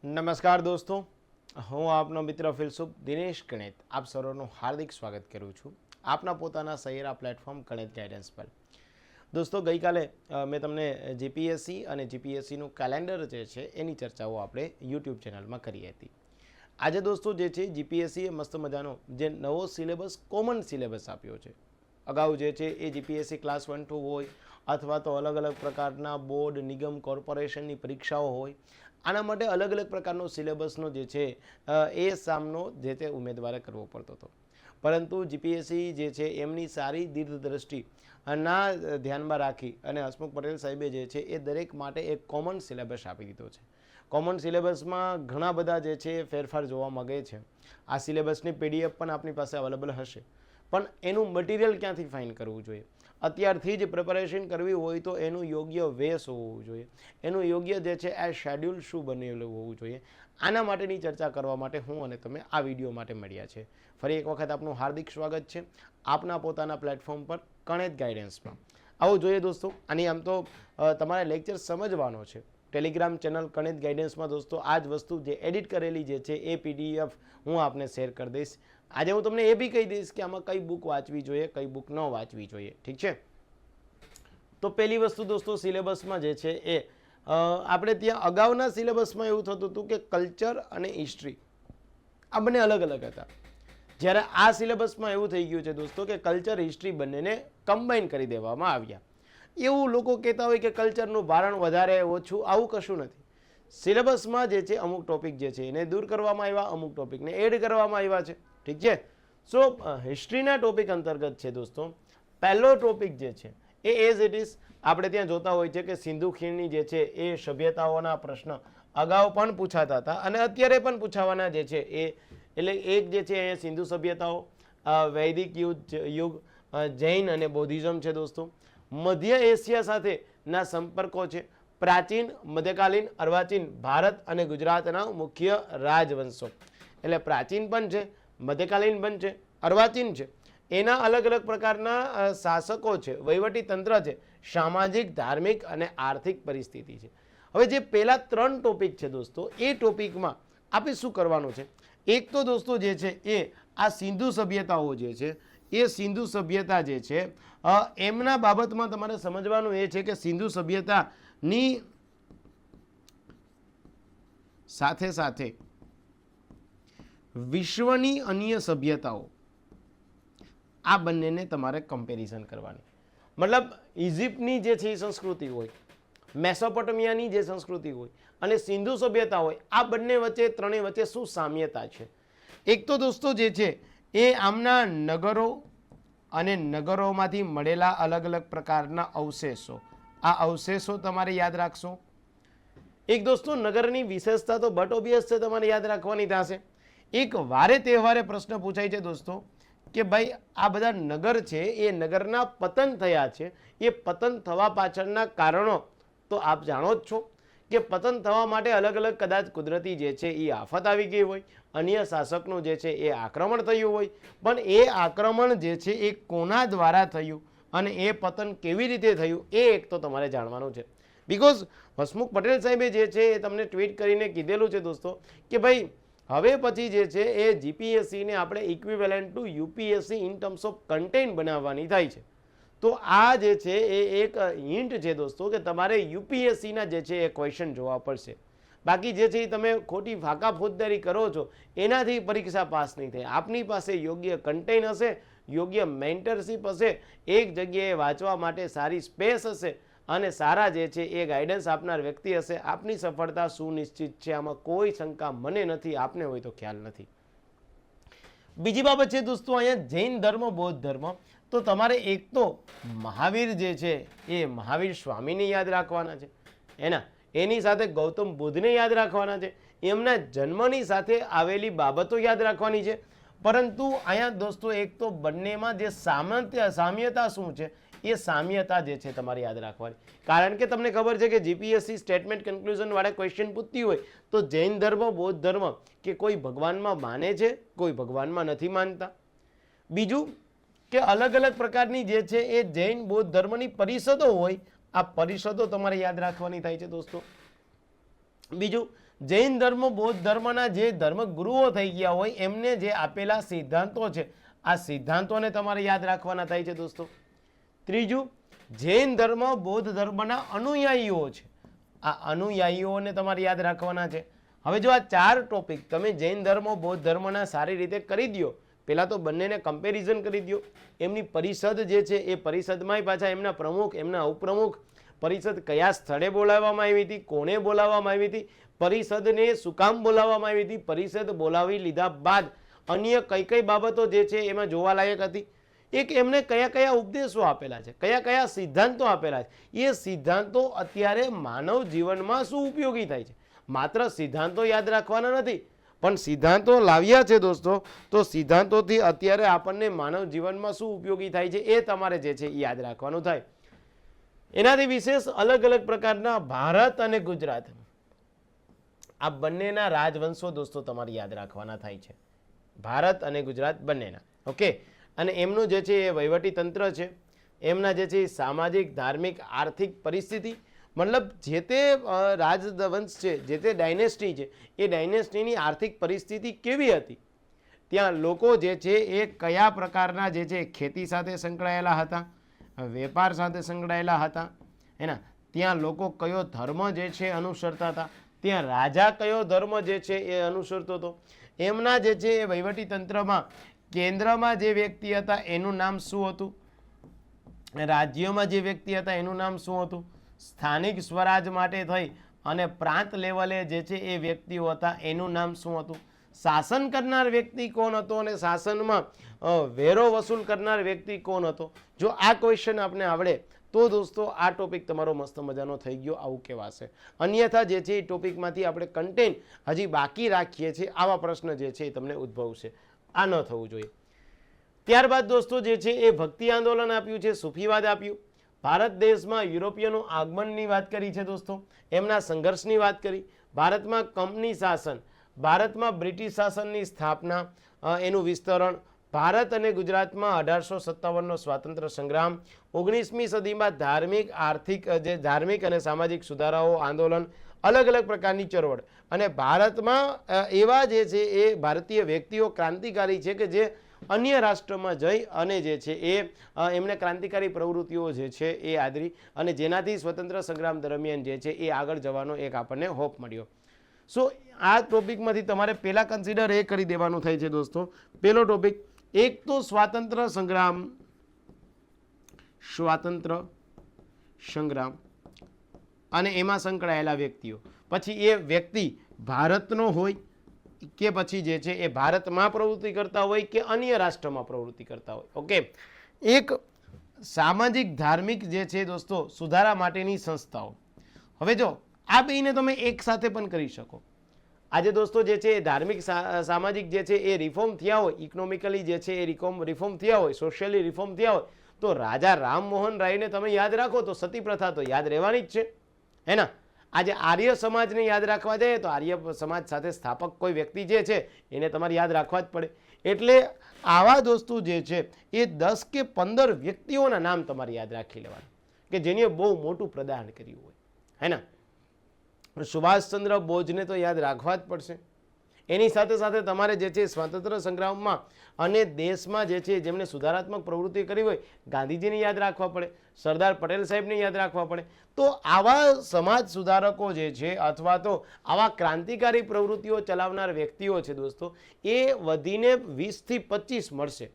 નમસ્કાર દોસ્તો, હું આપનો મિત્ર ફિલસુફ દિનેશ ગણિત આપ સર્વનું હાર્દિક સ્વાગત કરું છું આપના પોતાના સહિરા પ્લેટફોર્મ ગણિત ગાઈડન્સ પર. દોસ્તો, ગઈકાલે મેં તમને જીપીએસસી અને જીપીએસસીનું કેલેન્ડર જે છે એની ચર્ચાઓ આપણે યુટ્યુબ ચેનલમાં કરી હતી. આજે દોસ્તો જે છે જીપીએસસીએ મસ્ત મજાનો જે નવો સિલેબસ કોમન સિલેબસ આપ્યો છે. અગાઉ જે છે એ જીપીએસસી ક્લાસ 1-2 હોય અથવા તો અલગ અલગ પ્રકારના બોર્ડ નિગમ કોર્પોરેશનની પરીક્ષાઓ હોય, આના માટે અલગ અલગ પ્રકારનો સિલેબસનો જે છે એ સામનો જે તે ઉમેદવારે કરવો પડતો હતો. પરંતુ જીપીએસસી જે છે એમની સારી દીર્ઘદ્રષ્ટિ ના ધ્યાનમાં રાખી અને હસમુખ પટેલ સાહેબે જે છે એ દરેક માટે એક કોમન સિલેબસ આપી દીધો છે. કોમન સિલેબસમાં ઘણા બધા જે છે ફેરફાર જોવા મળે છે. આ સિલેબસની પીડીએફ પણ આપણી પાસે અવેલેબલ હશે, પણ એનું મટીરિયલ ક્યાંથી ફાઇન્ડ કરવું જોઈએ? અત્યારથી જ પ્રિપેરેશન કરવી હોય તો એનું યોગ્ય વેસ હોવું જોઈએ, એનું યોગ્ય જે છે આ શેડ્યુલ શું બનેલું હોવું જોઈએ. આના માટેની ચર્ચા કરવા માટે હું અને તમે આ વિડીયો માટે મળ્યા છે. ફરી એક વખત આપનું હાર્દિક સ્વાગત છે આપના પોતાના પ્લેટફોર્મ પર ગણિત ગાઈડન્સમાં. આવું જોઈએ દોસ્તો, આની આમ તો તમારે લેક્ચર સમજવાનો છે. ટેલિગ્રામ ચેનલ ગણિત ગાઈડન્સમાં દોસ્તો આ જ વસ્તુ જે એડિટ કરેલી જે છે એ પીડીએફ હું આપને શેર કરી દઈશ. આજે હું તમને એ બી કહી દઈશ કે આમાં કઈ બુક વાંચવી જોઈએ, કઈ બુક ન વાંચવી જોઈએ. ઠીક છે? તો પહેલી વસ્તુ દોસ્તો, સિલેબસમાં જે છે એ આપણે ત્યાં અગાઉના સિલેબસમાં એવું થતું હતું કે કલ્ચર અને હિસ્ટ્રી આ બંને અલગ અલગ હતા. જ્યારે આ સિલેબસમાં એવું થઈ ગયું છે દોસ્તો કે કલ્ચર હિસ્ટ્રી બંનેને કમ્બાઈન કરી દેવામાં આવ્યા. એવું લોકો કહેતા હોય કે કલ્ચરનું ભારણ વધારે ઓછું, આવું કશું નથી. સિલેબસમાં જે છે અમુક ટોપિક જે છે એને દૂર કરવામાં આવ્યા, અમુક ટોપિકને એડ કરવામાં આવ્યા છે. ઠીક છે? સો હિસ્ટ્રીના ટોપિક અંતર્ગત છે દોસ્તો, પહેલો ટોપિક જે છે એ એઝ ઇટ ઇઝ આપણે ત્યાં જોતા હોય છે કે સિંધુ ખીણની જે છે એ સભ્યતાઓના પ્રશ્ન અગાઉ પણ પૂછાતા હતા અને અત્યારે પણ પૂછાવાના જે છે એ, એટલે એક જે છે એ સિંધુ સભ્યતાઓ, વૈદિક યુગ, જૈન અને બૌદ્ધિઝમ છે દોસ્તો. મધ્ય એશિયા સાથેના સંપર્કો છે, પ્રાચીન, મધ્યકાલીન, અર્વાચીન ભારત અને ગુજરાતના મુખ્ય રાજવંશો. એટલે પ્રાચીન પણ છે, મધ્યકાલીન પણ છે, અર્વાચીન છે. એના અલગ અલગ પ્રકારના શાસકો છે, વહીવટી તંત્ર છે, સામાજિક, ધાર્મિક અને આર્થિક પરિસ્થિતિ છે. હવે જે પહેલા 3 ટોપિક છે દોસ્તો, એ ટોપિકમાં આપણે શું કરવાનું છે? એક તો દોસ્તો જે છે એ આ સિંધુ સભ્યતાઓ જે છે એ સિંધુ સભ્યતા જે છે એમના બાબતમાં તમારે સમજવાનું એ છે કે સિંધુ સભ્યતાની સાથે સાથે વિશ્વની અન્ય સભ્યતાઓ, આ બંનેને તમારે કમ્પેરિઝન કરવાની. મતલબ ઇજિપ્તની જે છે એ સંસ્કૃતિ હોય, મેસોપોટેમિયાની જે સંસ્કૃતિ હોય અને સિંધુ સભ્યતા હોય, આ બંને વચ્ચે, ત્રણેય વચ્ચે શું સામ્યતા છે? એક તો દોસ્તો જે છે એ આમના નગરો અને નગરોમાંથી મળેલા અલગ અલગ પ્રકારના અવશેષો, આ અવશેષો તમારે યાદ રાખશો. એક દોસ્તો નગરની વિશેષતા તો બટ ઓબિયસ છે, તમારે યાદ રાખવાની થશે. એક વારે તહેવારે પ્રશ્ન પૂછાય છે દોસ્તો કે ભાઈ આ બધા નગર છે એ નગરના પતન થયા છે, એ પતન થવા પાછળના કારણો તો આપ જાણો જ છો કે પતન થવા માટે અલગ અલગ કદાચ કુદરતી જે છે એ આફત આવી ગઈ હોય, અન્ય શાસકનું જે છે એ આક્રમણ થયું હોય, પણ એ આક્રમણ જે છે એ કોના દ્વારા થયું અને એ પતન કેવી રીતે થયું એ એક તો તમારે જાણવાનું છે. બિકોઝ હસમુખ પટેલ સાહેબે જે છે એ તમને ટ્વીટ કરીને કીધેલું છે દોસ્તો કે ભાઈ હવે પછી જે છે એ જીપીએસસીને આપણે equivalent two UPSC in terms of content બનાવવાની થાય છે. તો આ જે છે એ એક હિન્ટ છે દોસ્તો કે તમારે યુપીએસસીના જે છે એ ક્વેશ્ચન જોવા પડશે. બાકી જે છે એ તમે ખોટી ફાકા ફોજદારી કરો છો એનાથી પરીક્ષા પાસ નહીં થાય. આપની પાસે યોગ્ય કન્ટેન્ટ હશે, યોગ્ય મેન્ટરશીપ હશે, એક જગ્યાએ વાંચવા માટે સારી સ્પેસ હશે અને સારા જે છે એ ગાઈડન્સ આપનાર વ્યક્તિ હશે, આપની સફળતા સુનિશ્ચિત છે. આમાં કોઈ શંકા મને નથી, આપને હોય તો ખ્યાલ નથી. બીજી બાબત છે દોસ્તો અહીંયા જૈન ધર્મ, બૌદ્ધ ધર્મ. તો તમારે એક તો મહાવીર જે છે એ મહાવીર સ્વામીને યાદ રાખવાના છે, એની સાથે ગૌતમ બુદ્ધને યાદ રાખવાના છે, એમના જન્મની સાથે આવેલી બાબતો યાદ રાખવાની છે. પરંતુ અહીંયા દોસ્તો એક તો બંનેમાં જે સામ્યતા શું છે એ સામ્યતા જે છે તમારે યાદ રાખવાની. કારણ કે તમને ખબર છે કે જીપીએસસી સ્ટેટમેન્ટ કન્ક્લુઝન વાળા ક્વેશ્ચન પૂછતી હોય તો જૈન ધર્મ, બૌદ્ધ ધર્મ કે કોઈ ભગવાનમાં માને છે, કોઈ ભગવાનમાં નથી માનતા. બીજું કે અલગ અલગ પ્રકારની જે છે એ જૈન, બૌદ્ધ ધર્મની પરિષદો હોય, આ પરિષદો તમારે યાદ રાખવાની થાય છે દોસ્તો. બીજું જૈન ધર્મ બૌદ્ધ ધર્મના જે ધર્મગુરુઓ થઈ ગયા હોય એમને જે આપેલા સિદ્ધાંતો છે આ સિદ્ધાંતોને તમારે યાદ રાખવાના થાય છે દોસ્તો. ત્રીજું, જૈન ધર્મ બૌદ્ધ ધર્મના અનુયાયીઓ છે, આ અનુયાયીઓને તમારે યાદ રાખવાના છે. હવે જો આ 4 ટોપિક તમે જૈન ધર્મ બૌદ્ધ ધર્મના સારી રીતે કરી દો, પહેલાં તો બંનેને કમ્પેરિઝન કરી દો, એમની પરિષદ જે છે એ પરિષદમાંય પાછા એમના પ્રમુખ, એમના ઉપપ્રમુખ, પરિષદ કયા સ્થળે બોલાવવામાં આવી હતી, કોને બોલાવવામાં આવી હતી, પરિષદને શું કામ બોલાવવામાં આવી હતી, પરિષદ બોલાવી લીધા બાદ અન્ય કઈ કઈ બાબતો જે છે એમાં જોવાલાયક હતી, એક એમને કયા કયા ઉપદેશો આપેલા છે, કયા કયા સિદ્ધાંતો આપેલા છે, એ સિદ્ધાંતો અત્યારે માનવ જીવનમાં શું ઉપયોગી થાય છે. માત્ર સિદ્ધાંતો યાદ રાખવાના નથી, પણ સિદ્ધાંતો લાવ્યા છે દોસ્તો, તો સિદ્ધાંતોથી અત્યારે આપણને માનવ જીવનમાં શું ઉપયોગી થાય છે એ તમારે જે છે એ યાદ રાખવાનું થાય. એનાથી વિશેષ અલગ અલગ પ્રકારના ભારત અને ગુજરાત આ બંનેના રાજવંશો દોસ્તો તમારે યાદ રાખવાના થાય છે, ભારત અને ગુજરાત બંનેના. ઓકે, અને એમનું જે છે એ વહીવટી તંત્ર છે, એમના જે છે સામાજિક, ધાર્મિક, આર્થિક પરિસ્થિતિ, મતલબ જે તે રાજવંશ છે, જે તે ડાયનેસ્ટી છે, એ ડાયનેસ્ટીની આર્થિક પરિસ્થિતિ કેવી હતી, ત્યાં લોકો જે છે એ કયા પ્રકારના જે છે ખેતી સાથે સંકળાયેલા હતા, વેપાર સાથે સંકળાયેલા હતા, એના ત્યાં લોકો કયો ધર્મ જે છે અનુસરતા હતા, ત્યાં રાજા કયો ધર્મ જે છે એ અનુસરતો હતો, એમના જે છે એ વહીવટી તંત્રમાં કેન્દ્રમાં જે વ્યક્તિ હતા એનું નામ શું હતું, રાજ્યોમાં જે વ્યક્તિ હતા એનું નામ શું હતું, સ્થાનિક સ્વરાજ માટે થઈ અને પ્રાંત લેવલે જે છે એ વ્યક્તિઓ હતા એનું નામ શું હતું, શાસન કરનાર વ્યક્તિ કોણ હતો અને શાસનમાં વેરો વસૂલ કરનાર વ્યક્તિ કોણ હતો. જો આ ક્વેશ્ચન આપણે આવડે તો દોસ્તો આ ટોપિક તમારો મસ્ત મજાનો થઈ ગયો આવું કહેવાશે. અન્યથા જે છે એ ટોપિકમાંથી આપણે કન્ટેન્ટ હજી બાકી રાખીએ છીએ, આવા પ્રશ્ન જે છે એ તમને ઉદ્ભવશે, આ ન થવું જોઈએ. ત્યારબાદ દોસ્તો જે છે એ ભક્તિ આંદોલન આપ્યું છે, સૂફીવાદ આપ્યું, ભારત દેશમાં યુરોપિયનનું આગમનની વાત કરી છે દોસ્તો, એમના સંઘર્ષની વાત કરી, ભારતમાં કંપની શાસન, ભારતમાં બ્રિટિશ શાસનની સ્થાપના, એનું વિસ્તરણ, ભારત અને ગુજરાતમાં 1857નો સ્વાતંત્ર્ય સંગ્રામ, 19મી સદીમાં ધાર્મિક, આર્થિક, જે ધાર્મિક અને સામાજિક સુધારાઓ આંદોલન, અલગ અલગ પ્રકારની ચળવળ, અને ભારતમાં એવા જે છે એ ભારતીય વ્યક્તિઓ ક્રાંતિકારી છે કે જે અન્ય રાષ્ટ્રમાં જઈ અને જે છે એ એમને ક્રાંતિકારી પ્રવૃત્તિઓ જે છે એ આદરી અને જેનાથી સ્વતંત્ર સંગ્રામ દરમિયાન જે છે એ આગળ જવાનો એક આપણને હોપ મળ્યો. સો આ ટોપિકમાંથી તમારે પહેલાં કન્સિડર એ કરી દેવાનું થાય છે દોસ્તો. પહેલો ટોપિક, એક તો સ્વાતંત્ર્ય સંગ્રામ અને એમાં સંકળાયેલા વ્યક્તિઓ, પછી એ વ્યક્તિ ભારતનો હોય કે પછી જે છે એ ભારતમાં પ્રવૃત્તિ કરતા હોય કે અન્ય રાષ્ટ્રમાં પ્રવૃત્તિ કરતા હોય. ઓકે, એક સામાજિક ધાર્મિક જે છે દોસ્તો સુધારા માટેની સંસ્થાઓ. હવે જો આ બેને તમે એક સાથે પણ કરી શકો. આજે દોસ્તો જે છે એ ધાર્મિક સામાજિક જે છે એ રિફોર્મ થયા હોય, ઇકોનોમિકલી જે છે એ રિફોર્મ થયા હોય, સોશિયલી રિફોર્મ થયા હોય, તો રાજા રામમોહન રાયને તમે યાદ રાખો તો સતી પ્રથા તો યાદ રહેવાની જ છે, હે ના. આજે આર્ય સમાજને યાદ રાખવા જાય તો આર્ય સમાજ સાથે સ્થાપક કોઈ વ્યક્તિ જે છે એને તમારે યાદ રાખવા જ પડે. એટલે આવા દોસ્તો જે છે એ 10 કે 15 વ્યક્તિઓના નામ તમારે યાદ રાખી લેવાના કે જેને બહુ મોટું પ્રદાન કર્યું હોય, હે ના. સુભાષચંદ્ર બોઝને તો યાદ રાખવા જ પડશે. એની સાથે સાથે તમારે જે છે સ્વાતંત્ર્ય સંગ્રામમાં અને દેશમાં જે છે જેમણે સુધારાત્મક પ્રવૃત્તિ કરી હોય ગાંધીજીને યાદ રાખવા પડે, સરદાર પટેલ સાહેબને યાદ રાખવા પડે. તો આવા સમાજ સુધારકો જે છે અથવા તો આવા ક્રાંતિકારી પ્રવૃત્તિઓ ચલાવનાર વ્યક્તિઓ છે દોસ્તો એ વધીને 20 થી 25 મળશે.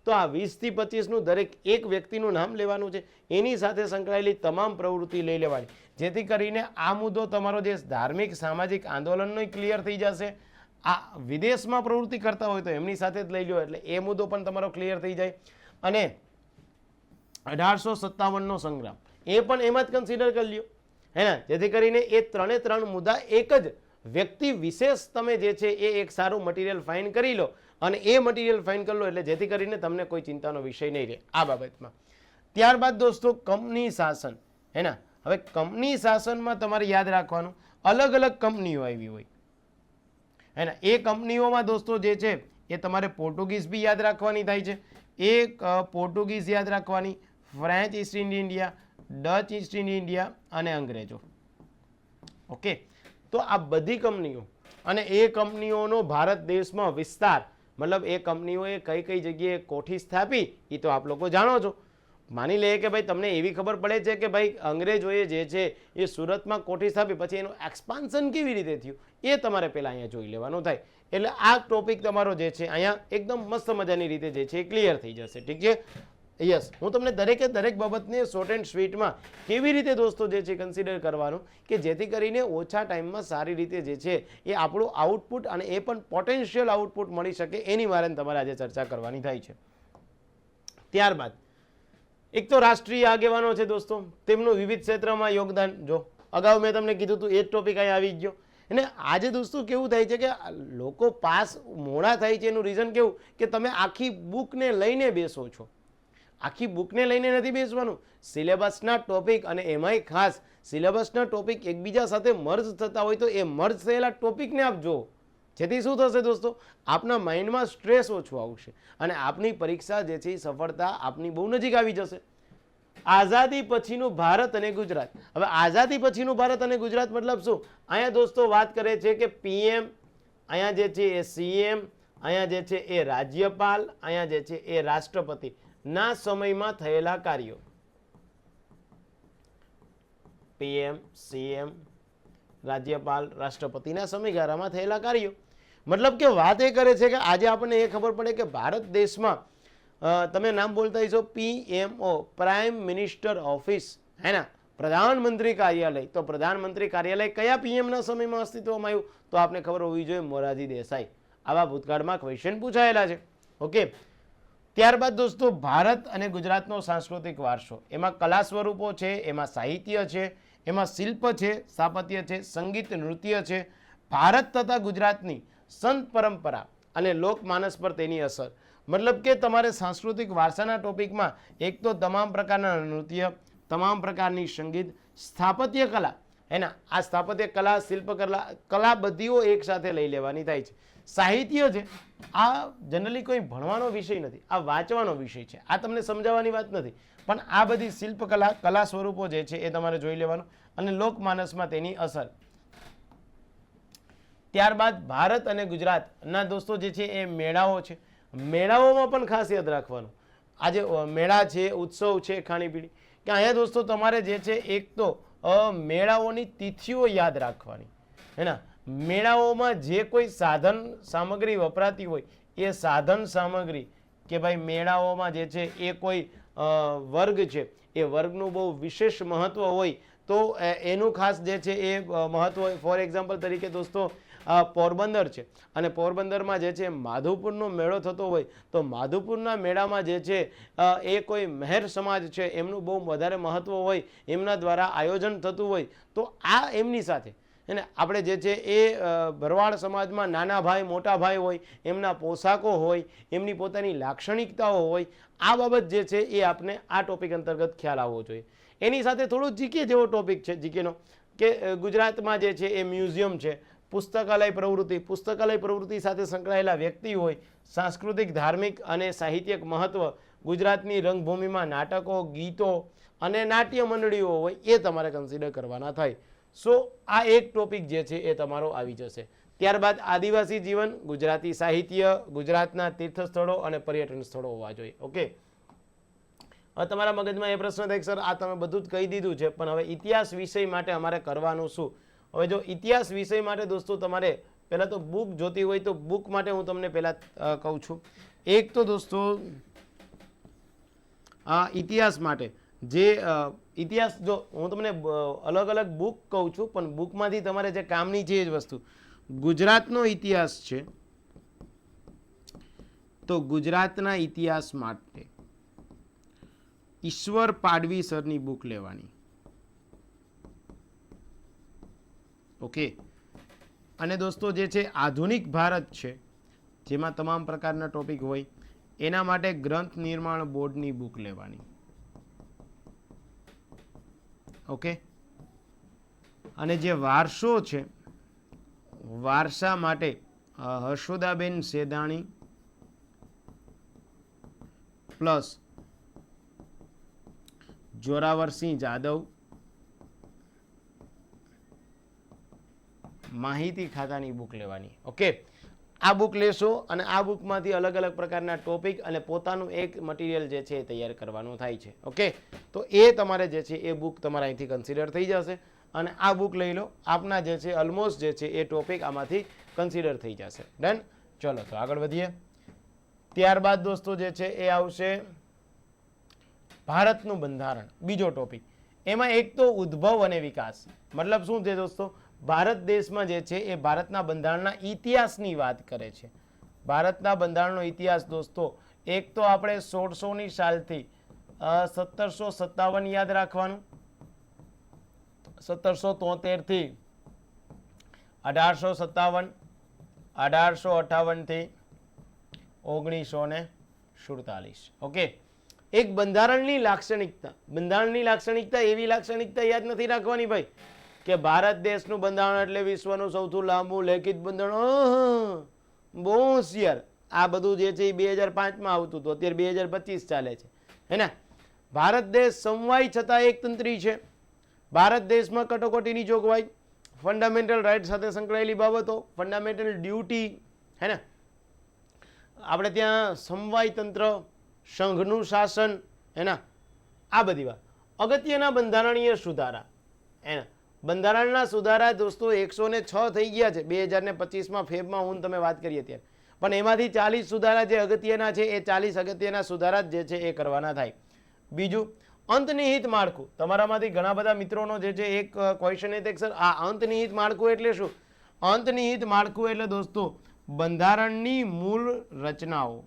તો આ 20 થી 25નું દરેક એક વ્યક્તિનું નામ લેવાનું છે, એની સાથે સંકળાયેલી તમામ પ્રવૃત્તિ લઈ લેવાની, જેથી કરીને આ મુદ્દો તમારો જે ધાર્મિક સામાજિક આંદોલનનો ક્લિયર થઈ જશે. આ વિદેશમાં પ્રવૃત્તિ કરતા હોય તો એમની સાથે જ લઈ લો એટલે એ મુદ્દો પણ તમારો ક્લિયર થઈ જાય. અને 1857નો સંગ્રામ એ પણ એમાં જ કન્સિડર કરી લ્યો, હે ને, જેથી કરીને એ ત્રણ મુદ્દા એક જ વ્યક્તિ વિશેષ તમે જે છે એ એક સારું મટીરિયલ ફાઇન કરી લો અને એ મટીરિયલ ફાઇન કરી લો એટલે જેથી કરીને તમને કોઈ ચિંતાનો વિષય નહીં રહે આ બાબતમાં. ત્યારબાદ દોસ્તો કંપની શાસન, હે ને. હવે કંપની શાસનમાં તમારે યાદ રાખવાનું અલગ અલગ કંપનીઓ આવી હોય, હે ને. એ કંપનીઓમાં દોસ્તો જે છે એ તમારે પોર્ટુગીઝ બી યાદ રાખવાની થાય છે. એક પોર્ટુગીઝ યાદ રાખવાની, French East India, Dutch East India અને અંગ્રેજો. ઓકે, તો આ બધી કંપનીઓ અને એ કંપનીઓનો ભારત દેશમાં વિસ્તાર, મતલબ એ કંપનીઓએ કઈ કઈ જગ્યાએ કોઠી સ્થાપી એ તો આપ લોકો જાણો છો. માની લઈએ કે ભાઈ તમને એવી ખબર પડે છે કે ભાઈ અંગ્રેજોએ જે છે એ સુરતમાં કોઠી સ્થાપી, પછી એનું એક્સપાન્શન કેવી રીતે થયું એ તમારે પહેલાં અહીંયા જોઈ લેવાનું થાય. એટલે આ ટોપિક તમારો જે છે અહીંયા એકદમ મસ્ત મજાની રીતે જે છે એ ક્લિયર થઈ જશે. ઠીક છે? યસ, હું તમને દરેકે દરેક બાબતને શોર્ટ એન્ડ સ્વીટમાં કેવી રીતે દોસ્તો જે છે કન્સિડર કરવાનું કે જેથી કરીને ઓછા ટાઈમમાં સારી રીતે જે છે એ આપણું આઉટપુટ અને એ પણ પોટેન્શિયલ આઉટપુટ મળી શકે એની મારે તમારે આજે ચર્ચા કરવાની થાય છે. ત્યારબાદ એક તો રાષ્ટ્રીય આગેવાનો છે દોસ્તો, તેમનું વિવિધ ક્ષેત્રમાં યોગદાન. જો અગાઉ મેં તમને કીધું હતું એ જ ટોપિક અહીં આવી ગયો. અને આજે દોસ્તો કેવું થાય છે કે લોકો પાસ મોડા થાય છે એનું રીઝન કેવું કે તમે આખી બુકને લઈને બેસો છો. આખી બુકને લઈને નથી બેસવાનું, સિલેબસના ટોપિક, અને એમાંય ખાસ સિલેબસના ટોપિક એકબીજા સાથે મર્જ થતા હોય તો એ મર્જ થયેલા ટોપિકને આપ જુઓ. જેથી શું થશે દોસ્તો, આપના માઇન્ડમાં સ્ટ્રેસ ઓછું આવશે અને આપની પરીક્ષા જે છે એ સફળતા આપની બહુ નજીક આવી જશે. આઝાદી પછીનું ભારત અને ગુજરાત. હવે આઝાદી પછીનું ભારત અને ગુજરાત મતલબ શું? અહીંયા દોસ્તો વાત કરે છે કે પીએમ, અહીંયા જે છે એ સીએમ, અહીંયા જે છે એ રાજ્યપાલ, અહીંયા જે છે એ રાષ્ટ્રપતિ ના સમયમાં થયેલા કાર્યો. પીએમ, સીએમ, રાજ્યપાલ, રાષ્ટ્રપતિના સમયગાળામાં થયેલા કાર્યો. મતલબ કે વાત એ કરે છે કે આજે આપણને એ ખબર પડે કે ભારત દેશમાં તમે નામ બોલતા હશો પીએમઓ, પ્રાઇમ મિનિસ્ટર ઓફિસ, હે ના, પ્રધાનમંત્રી કાર્યાલય. તો પ્રધાનમંત્રી કાર્યાલય કયા પીએમના સમયમાં અસ્તિત્વમાં આવ્યું? તો આપને ખબર હોવી જોઈએ, મોરારજી દેસાઈ. આવા ભૂતકાળમાં ક્વેશ્ચન પૂછાયેલા છે. ઓકે. ત્યારબાદ દોસ્તો ભારત અને ગુજરાતનો સાંસ્કૃતિક વારસો, એમાં કલા સ્વરૂપો છે, એમાં સાહિત્ય છે, એમાં શિલ્પ છે, સ્થાપત્ય છે, સંગીત, નૃત્ય છે. ભારત તથા ગુજરાતની સંત પરંપરા અને લોકમાનસ પર તેની અસર. મતલબ કે તમારે સાંસ્કૃતિક વારસાના ટોપિકમાં એક તો તમામ પ્રકારના નૃત્ય, તમામ પ્રકારની સંગીત, સ્થાપત્ય કલા, એના આ સ્થાપત્ય કલા, શિલ્પકલા, કલા બધીઓ એક સાથે લઈ લેવાની થાય છે. સાહિત્ય છે, આ જનરલી કોઈ ભણવાનો વિષય નથી, આ વાંચવાનો વિષય છે, આ તમને સમજાવવાની વાત નથી, પણ આ બધી શિલ્પકલા, કલા સ્વરૂપો જે છે એ તમારે જોઈ લેવાનું, અને લોકમાનસમાં તેની અસર. ત્યારબાદ ભારત અને ગુજરાતના દોસ્તો જે છે એ મેળાઓ છે. મેળાઓમાં પણ ખાસ યાદ રાખવાનું, આજે મેળા છે, ઉત્સવ છે, ખાણીપીણી, કે અહીંયા દોસ્તો તમારે જે છે એક તો મેળાઓની તિથિઓ યાદ રાખવાની, હે ના. મેળાઓમાં જે કોઈ સાધન સામગ્રી વપરાતી હોય એ સાધન સામગ્રી, કે ભાઈ મેળાઓમાં જે છે એ કોઈ વર્ગ છે, એ વર્ગનું બહુ વિશેષ મહત્વ હોય તો એનું ખાસ જે છે એ મહત્વ હોય. ફોર એક્ઝામ્પલ તરીકે દોસ્તો પોરબંદર છે, અને પોરબંદરમાં જે છે માધવપુરનો મેળો થતો હોય તો માધવપુરના મેળામાં જે છે એ કોઈ મહેર સમાજ છે એમનું બહુ વધારે મહત્વ હોય, એમના દ્વારા આયોજન થતું હોય તો આ એમની સાથે અને આપણે જે છે એ ભરવાડ સમાજમાં નાના ભાઈ મોટા ભાઈ હોય, એમના પોશાકો હોય, એમની પોતાની લાક્ષણિકતાઓ હોય, આ બાબત જે છે એ આપણે આ ટોપિક અંતર્ગત ખ્યાલ આવવો જોઈએ. એની સાથે થોડો જીકે જેવો ટોપિક છે, જીકેનો, કે ગુજરાતમાં જે છે એ મ્યુઝિયમ છે, પુસ્તકાલય પ્રવૃત્તિ, પુસ્તકાલય પ્રવૃત્તિ સાથે સંકળાયેલા વ્યક્તિ હોય, સાંસ્કૃતિક, ધાર્મિક અને સાહિત્યિક મહત્વ, ગુજરાતની રંગભૂમિમાં નાટકો, ગીતો અને નાટ્ય મંડળીઓ હોય, એ તમારે કન્સિડર કરવાના થાય. સો આ એક ટોપિક જે છે એ તમારો આવી જશે. ત્યારબાદ આદિવાસી જીવન, ગુજરાતી સાહિત્ય, ગુજરાતના તીર્થસ્થળો અને પર્યટન સ્થળો હોવા જોઈએ. ઓકે, હવે તમારા મગજમાં એ પ્રશ્ન થાય સર આ તમે બધું જ કહી દીધું છે, પણ હવે ઇતિહાસ વિષય માટે અમારે કરવાનું શું? હવે જો ઇતિહાસ વિષય માટે દોસ્તો તમારે પહેલાં તો બુક જોતી હોય તો બુક માટે હું તમને પહેલાં કહું છું. એક તો દોસ્તો આ ઇતિહાસ માટે જે ઇતિહાસ, જો હું તમને અલગ અલગ બુક કહું છું, પણ બુકમાંથી તમારે જે કામની છે એ જ વસ્તુ. ગુજરાતનો ઇતિહાસ છે તો ગુજરાતના ઇતિહાસ માટે ઈશ્વર પાડવી સરની બુક લેવાની. ઓકે, અને દોસ્તો જે છે આધુનિક ભારત છે જેમાં તમામ પ્રકારના ટોપિક હોય, એના માટે ગ્રંથ નિર્માણ બોર્ડની બુક લેવાની. ઓકે, અને જે વારસો છે, વારસા માટે હર્ષોદાબેન સેદાણી પ્લસ જોરાવરસિંહ જાદવ, માહિતી ખાતાની બુક લેવાની. ઓકે, આ બુક લેશો અને આ બુકમાંથી અલગ અલગ પ્રકારના ટોપિક અને પોતાનું એક મટીરિયલ જે છે એ તૈયાર કરવાનું થાય છે. ઓકે, તો એ તમારે જે છે એ બુક તમારા અહીંથી કન્સિડર થઈ જશે અને આ બુક લઈ લો. આપના જે છે ઓલમોસ્ટ જે છે એ ટોપિક આમાંથી કન્સિડર થઈ જશે. ડન. ચલો તો આગળ વધીએ. ત્યારબાદ દોસ્તો જે છે એ આવશે ભારતનું બંધારણ, બીજો ટોપિક. એમાં એક તો ઉદ્ભવ અને વિકાસ, મતલબ શું છે દોસ્તો, ભારત દેશમાં જે છે એ ભારતના બંધારણના ઇતિહાસની વાત કરે છે. ભારતના બંધારણનો ઇતિહાસ દોસ્તો, એક તો આપણે 1600ની સાલથી 1757 યાદ રાખવાનું, 1773 થી 1857, 1858 થી 1947. ઓકે, એક બંધારણની લાક્ષણિકતા, બંધારણની લાક્ષણિકતા એવી લાક્ષણિકતા યાદ નથી રાખવાની ભાઈ કે ભારત દેશનું બંધારણ એટલે વિશ્વનું સૌથી લાંબુ લેખિત બંધારણ. બહુ હોશિયાર. આ બધું જે છે એ 2005માં આવતું હતું, અત્યારે 2025 ચાલે છે, હે ને. ભારત દેશ સમવાય છતાં એકતંત્રી છે. ભારત દેશમાં કટોકટીની જોગવાઈ, ફંડામેન્ટલ રાઇટ સાથે સંકળાયેલી બાબતો, ફંડામેન્ટલ ડ્યુટી, હે ને. આપણે ત્યાં સમવાય તંત્ર, સંઘનું શાસન, એના આ બધી વાત. અગત્યના બંધારણીય સુધારા, એના બંધારણના સુધારા દોસ્તો 106 થઈ ગયા છે 2025માં ફેબમાં હું તમે વાત કરીએ ત્યારે. પણ એમાંથી 40 સુધારા જે અગત્યના છે એ 40 અગત્યના સુધારા જે છે એ કરવાના થાય. બીજું, અંતનિહિત માળખું. તમારામાંથી ઘણા બધા મિત્રોનો જે છે એક ક્વેશ્ચન એ સર આ અંતનિહિત માળખું એટલે શું? અંતનિહિત માળખું એટલે દોસ્તો બંધારણની મૂળ રચનાઓ,